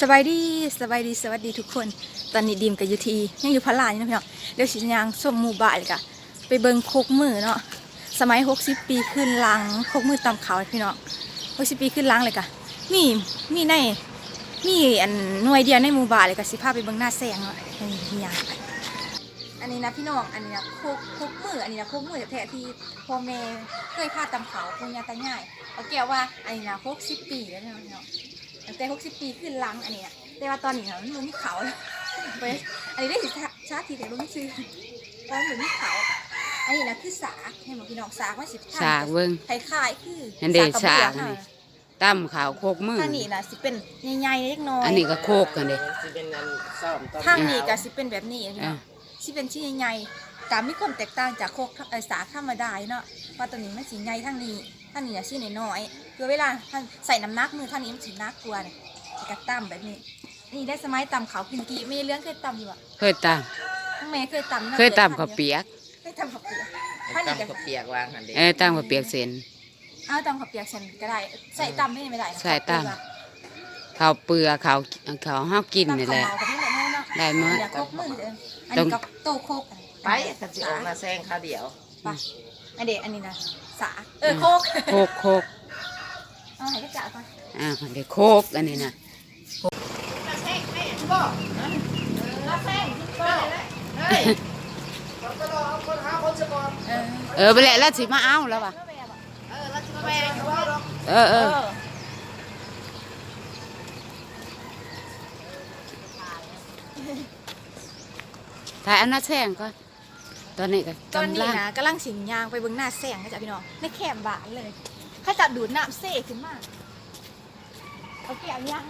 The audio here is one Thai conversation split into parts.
สบายดีสบายดีสวัสดีทุกคนตอนนี้ดีมกับยูทียังอยู่พลานี่นะพี่น้องเดี๋ยวสิยางส้มหมู่บ้านเลยกะไปเบิ่งโคกมือเนาะสมัย60 ปีขึ้นหลังโคกมือตำเขาพี่น้อง60 ปีขึ้นหลังเลยกะมีในมีอันหน่วยเดียวในหมู่บ้านเลยกะสิพาไปเบิ่งหน้าแสงเนาะนี่ยางอันนี้นะพี่น้องอันนี้นะโคกมืออันนี้นะโคกมือแท้ๆที่พ่อแม่เคยพาตำเขาปู่ย่าตายายเอาแก้วว่าอันนี้นะ60 ปีแล้วเนาะพี่น้องแต่60 ปีขึ้นหลังอันนี้แต่ว่าตอนนี้มันมีเขาไปอันนี้ได้สิชาติแต่รู้ไม่ชื่อตอนนี้มีเขาอันนี้นะคือสาให้หมอพี่น้องสาว่า10 สากเบิ้งคล้ายๆคือ นั่นเด็สากนี่ตั้มขาวโคกมือ ทางนี้นะสิเป็นใหญ่ๆเล็กน้อย อันนี้ก็โคกกันเด็ ทางนี้ก็สิเป็นแบบนี้นะสิเป็นชิ้นใหญ่ๆการมีความแตกต่างจากโคกสาธรรมดาเนาะเพราะตัวนี้มันสีใหญ่ทางนี้นะชิ้นน้อยๆคือเวลาท่านใส่น้ำหนักมือท่างนี้มันสีนักกว่าเนี่ยกระตั้มแบบนี้นี่ได้สมัยตำเขาพิงกี้ไม่เรื่องเคยตำอยู่อ่ะเคยตั้มทั้งแม่เคยตำเคยตั้มข้าวเปียกเคยตำข้าวเปียกตั้มข้าวเปียกวางหันเด็กตั้มข้าวเปียกเส้นตำข้าวเปียกฉันก็ได้ใส่ตำไม่ได้ใส่ตั้มข้าวเปลือกข้าวห้าวกินนี่แหละได้มั้ยอันนี้ก็โตโคกไปกันสิออกมาแซงข้าวเดียวไปอันนี้นะสาโคกให้ก็จ่าก่อนเด็กโคกอันนี้นะไปแหละแล้วสิมาเอาแล้วว่ะถ่ายอันน่าแซงก่อนตอนนี้นะกำลังสิงยางไปเบิ่งหน้าแซงนะจ๊ะพี่น้องในแคมบ้านเลยถ้าจับดูดน้ำเซ่ขึ้นมาเอาแก้วย่าง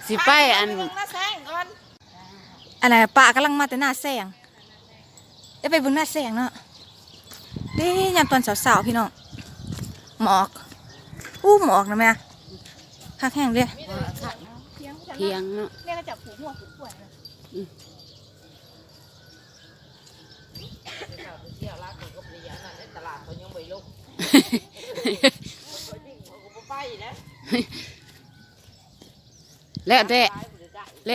สิไปอันอะไรป้ากำลังมาแต่หน้าแซงจะไปเบิ่งหน้าแซงเนาะเด้ยามตอนสาวๆพี่น้องหมอกหมอกนะแม่คักแห้งเลยเทียงเนาะเนี่ยก็จับผูหัวผูป่วยเลยแล้ว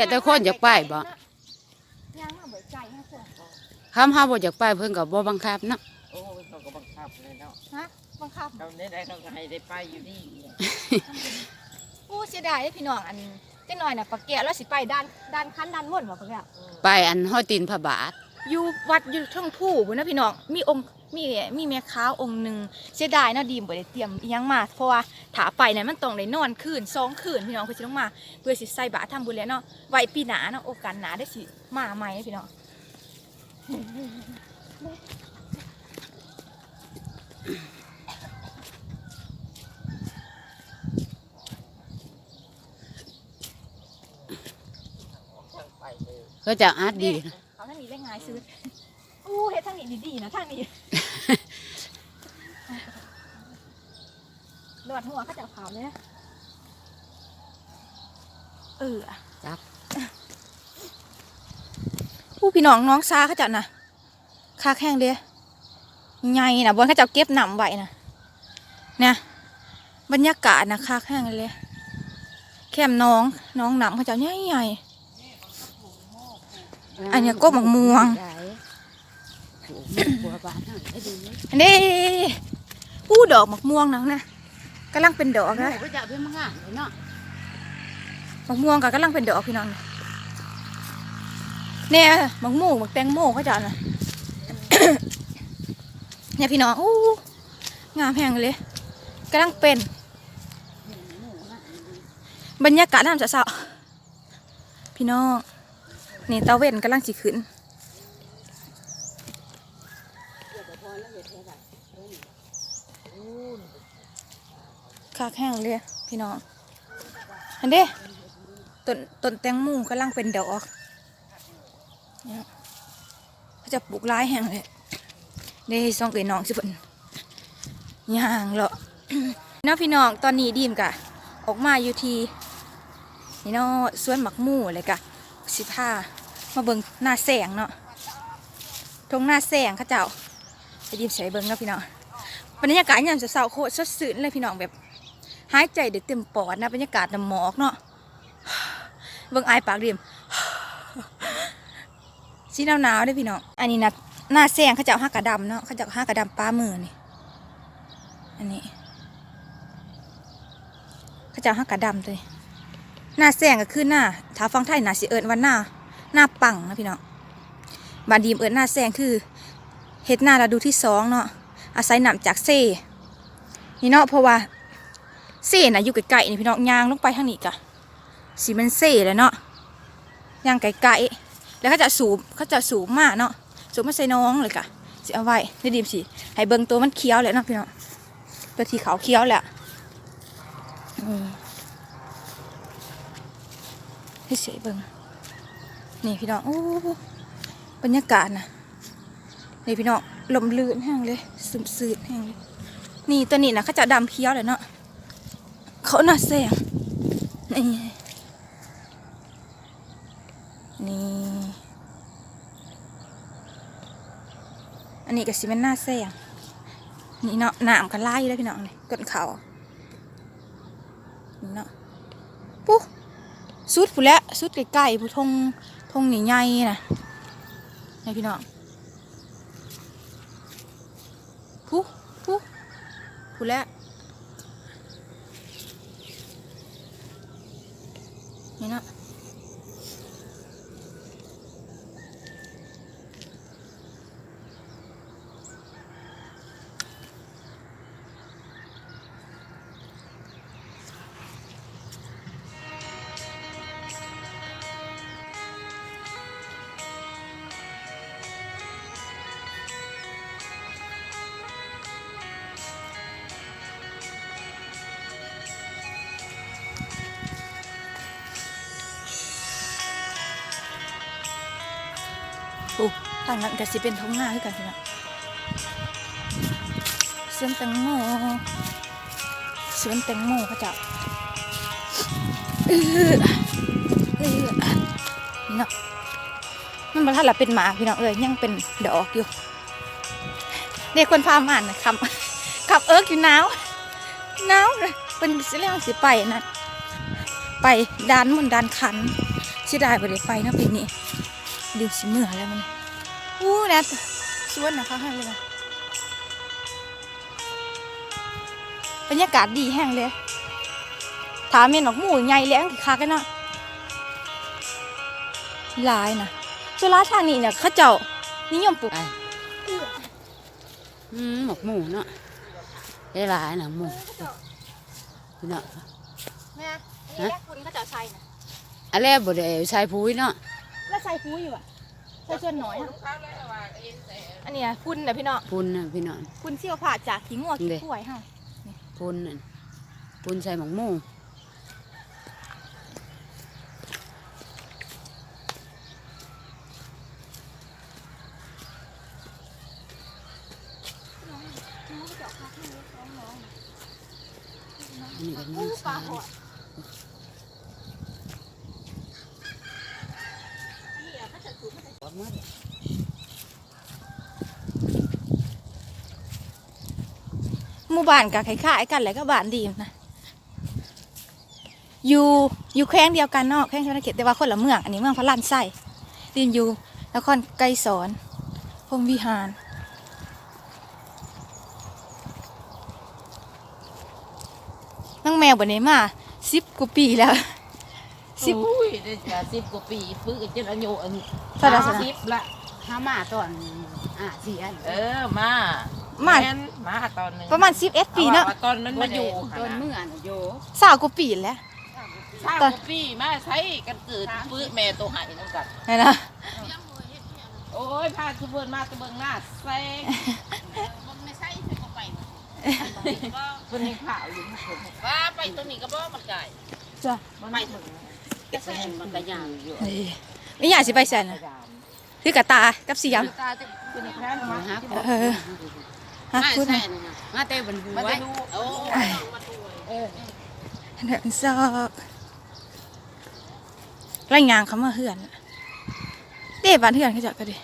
แต่คนอยากไปบ่คำห้าบ่อยากไปเพิ่นก็บ่บังคับเนาะโอ้เขาก็บังคับเลยเนาะบังคับเขาได้เขาก็ให้ได้ไปอยู่นี่เสียดายพี่น้องอันเจ้าหน่อยน่ะปะแกะแล้วสิไปด้านคันด้านม่วนบ่ปะแกะไปอันห้อยตีนพระบาทอยู่วัดอยู่ทั้งผู้พุ่นนะพี่น้องมีองค์มีแม่ค้าองค์หนึ่งเสียดายนะดีมบ่ได้เตรียมอีหยังมาเพราะว่าถ้าไปเนี่ยมันต้องได้นอนคืน2 คืนพี่น้องเพื่อสิลงมาเพื่อสิใส่บาตรทำบุญแล้วเนาะไว้ปีหน้าเนาะโอกาสหน้าได้สิมาใหม่พี่น้องก็จะอาร์ตดีเขาท่านนี้ได้ง่ายซื้อเฮ็ดทางนี้ดีๆนะทางนี้หลอดหัวเขาจะขาวเลยจับพี่น้องซาเขาจัดนะคาแข้งเด้ใหญ่นะบนเขาจะเก็บหนำไว้นะเนี่ยบรรยากาศนะคาแข้งเลยแคมน้องหนำเขาจะใหญ่อันนี้ก็หมกม่วงอันนี้ดอกหมกม่วงนะกำลังเป็นดอกนะหมกม่วงกำลังเป็นดอกพี่น้องเนี่ยหมกแตงโมเขาจะนะเนี่ยพี่น้องงามแพงเลยกำลังเป็นบรรยากาศน้ำจะเศร้าพี่น้องนี่ตาเว่นกำลังสิขึ้นคาแข้งเลยพี่น้องอันเด้ต้นแตงโมกำลังเป็นดอกเนี่ยเขาจะปลูกหลายแห่งเลยได้ส่องเอ๋ยน้องสิบนย่างเหรอน้าพี่น้องตอนนี้ดีมกะออกมาอยู่ที่นี่เนาะสวนหมักมู่เลยกะ15มาเบิ่งหน้าแสงเนาะ ทงหน้าแสงเขาเจ้าไปดิมใส่เบิ้งเนาะพี่น้องบรรยากาศยามเช้าๆโคตรสดชื่นเลยพี่น้องแบบหายใจได้เต็มปอดนะบรรยากาศน้ำหมอกเนาะเบิ้งอายปากดิมสีหนาวๆได้พี่น้องอันนี้นะหน้าแสงเขาเจ้าห้ากระดำเนาะเขาเจ้าห้ากระดำปลามือนี่อันนี้เขาเจ้าห้ากระดำเลยหน้าแสงก็คือหน้าถ้าฟังไทยหน้าสิเอิญว่าหน้าปังนะพี่น้องบานดีมเอิญหน้าแสงคือเฮ็ดหน้าฤดูที่2เนาะอาศัยน้ำจากเซ่นี่เนาะเพราะว่าเซ่น่ะอยู่ไกลๆนี่พี่น้องยางลงไปทางนี้กะสีมันเซ่เลยเนาะยางไกลๆแล้วเขาจะสูบมากเนาะสูบมาใส่น้องเลยกะสิเอาไว้ในดีมสิให้เบิ่งตัวมันเคี้ยวแหละเนาะพี่น้องตัวที่เขาเคี้ยวแหละให้เสียเบิ่งนี่พี่น้องโอ้บรรยากาศนะนี่พี่น้องลมลื่นแห้งเลยซึมซืดแห้งเลยนี่ตัวนี้นะเขาจะดำเคี้ยวเลยเนาะเขาหน้าแสงนี่อันนี้ก็สิเป็นหน้าแสงนี่เนาะน้ำกันไล่ได้พี่น้องนี่ก้นเขานี่เนาะปุ๊บสุดผู้แล้วสุดใกล้ๆผู้ทงใหญ่ๆนะนี่พี่น้องปุ๊บผู้แล้วนี่เนาะทางนั้นก็สิเป็นท้องหน้าคือกันพี่น้องสวนแตงโมเขาเจ้านี่เนาะมันมาถ้าเราเป็นหมาพี่น้องยังเป็นดอกอยู่เด็กคนพามาน่ะขับอยู่หนาวเลยเป็นสิเรื่องสิไปนะไปดานมุนดานคันสิได้บ่ได้ไปนะปีนี้ดิสิเมื่อแล้วมันนะสวนนะคะให้เลยนะบรรยากาศดีแห้งเลยถามเมนหนอกหมูใหญ่เลี้ยงคักกันเนาะลายนะส่วนร้านทางนี้เนี่ยเขาเจ้านิยมปลูกหมกหมูเนาะได้หลายนะหมูเนาะแม่อันนี้แรกคุณเขาเจ้าใส่นะอันแรกบ่ได้ใส่ปุ๋ยเนาะแล้วใส่ปุ๋ยอยู่อ่ะใส่ส่วนน้อยอันนี้พุ่นนะพี่น้องพุ่นนะพี่น้องพุ่นเสี่ยวผ่าจากขี้งัวขี้กล้วยเฮาพุ่นน่ะพุ่นใส่หมกหมูอันนี้ก็นี่สารหมู่บ้านกับคล้ายๆกันแหละก็บ้านดีนะอยู่แข้งเดียวกันเนาะแข้งชนเขตแต่ว่าคนละเมืองอันนี้เมืองพระลานไส้ดินอยู่นครไกรสอนพรหมวิหารน้องแมวบนนี้มา10 กว่าปีแล้ว10ได้จะ10 กว่าปีฟื้นจนอายุอัน10ละห้ามาตอน4 อันมาตอนนึงประมาณ11 ปีเนาะตอนมันมาอยู่ตอนเมื่ออยู่20 กว่าปีแล้ว20 กว่าปีมาใช้กันเกิดฟื้นแม่ตัวหายนั่นกันนี่นะโอ้ยพาทุกคนมาตะเบิงหน้าแซงไม่ใช่ก็ไปคนนี้ข่าวอยู่ว่าไปตรงนี้ก็บ่มันไก่จ้ะไปถึงกระแสมันกระยางอยู่นี่อยากสิไปแสนนะคือกระตากับเสียมมาคุณมาเตะบนหัวเดินซอกไล่งานเขามาเหือนเตะบ้านเหือนเขาจัดกันดิ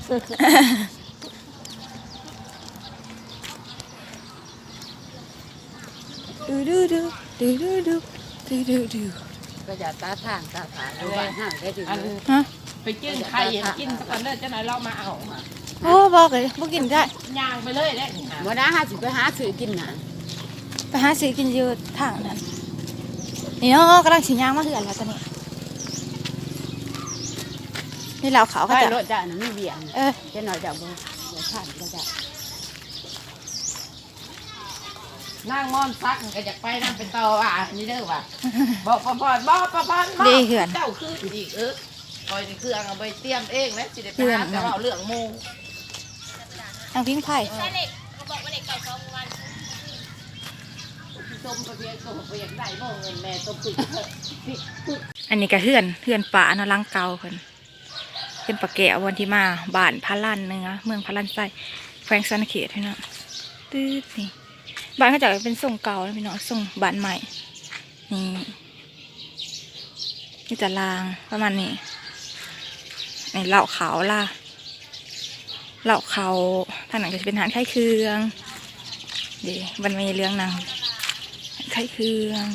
ดูดูดูดูดูดูดูดูดู ก็อย่าตาทางตาขาอยู่บ้านห้างได้ถึง อัน ฮะ ไปกินไข่เห็นกินสักวันเด้อเจ้าหน่อยเรามาเอาค่ะ โอ้บอกเลยบ่กินได้ ย่างไปเลยได้นี่ค่ะ บ่ได้หาสิไปหาซื้อกินน่ะ ไปหาซื้อกินอยู่ทางนั้นนี่เนาะกำลังสิย่างมาเหือนแล้วตอนนี้นี่เราเขาก็ ได้ จะ รถจ้ะน่ะมีเบียร์ เออ เจ้าหน่อยจะบ่ผ่านก็จะ นั่งมอนซักก็อยากไปนั่งเป็นต่อว่ะนี่เด้อว่ะบอกประพรบอกประพรบอก ดีเหือน เจ้าคืออีกคอยนี่เครื่องเอาไปเตรียมเองแล้วสิได้ไปหาแต่ว่าเรื่องหมู นางพิงไผ่ ต้มประเพียต้มประเพียได้บ่เงินแม่ต้มปุ๋ย อันนี้ก็เฮือนป่าเนาะลังเก่าเพิ่นเป็นปลาแก้ววันที่มาบ้านพาลันเนื้อเมืองพาลันไส้แขวงสันเขตพี่น้องตืดนี่บ้านเขาจะเป็นทรงเก่านะพี่น้องทรงบ้านใหม่นี่นี่จะลางประมาณนี้นี่เหล่าขาวล่ะเหล่าเขาทางนั้นก็จะเป็นอาหารไข่เครื่องเดี๋ยวมันมีเรื่องนางไข่เครื่อง